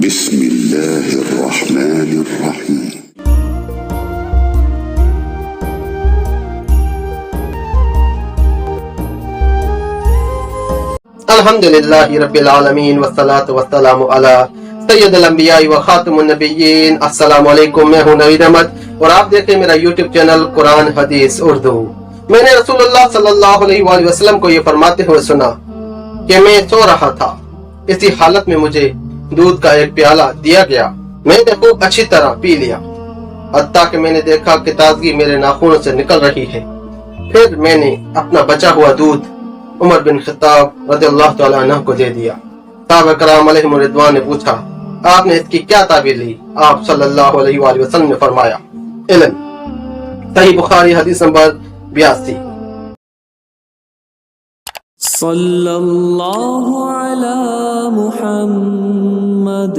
بسم اللہ الرحمن الرحیم. الحمدللہ رب العالمین والصلاة والسلام علی سید الانبیاء و خاتم النبیین. السلام علیکم، میں ہوں نوید احمد اور آپ دیکھیں میرا یوٹیوب چینل قرآن حدیث اردو. میں نے رسول اللہ صلی اللہ علیہ وآلہ وسلم کو یہ فرماتے ہوئے سنا کہ میں سو رہا تھا، اسی حالت میں مجھے دودھ کا ایک پیالہ دیا گیا. میں نے خوب اچھی طرح پی لیا، حتیٰ کہ میں نے دیکھا کہ تازگی میرے ناخنوں سے نکل رہی ہے. پھر میں نے اپنا بچا ہوا دودھ عمر بن خطاب رضی اللہ تعالیٰ عنہ کو دے دیا. صحابہ کرام علیہم الرضوان نے پوچھا، آپ نے اس کی کیا تعبیر لی؟ آپ صلی اللہ علیہ وآلہ وسلم نے فرمایا، علم. صحیح بخاری حدیث نمبر 82. صلی اللہ علی محمد.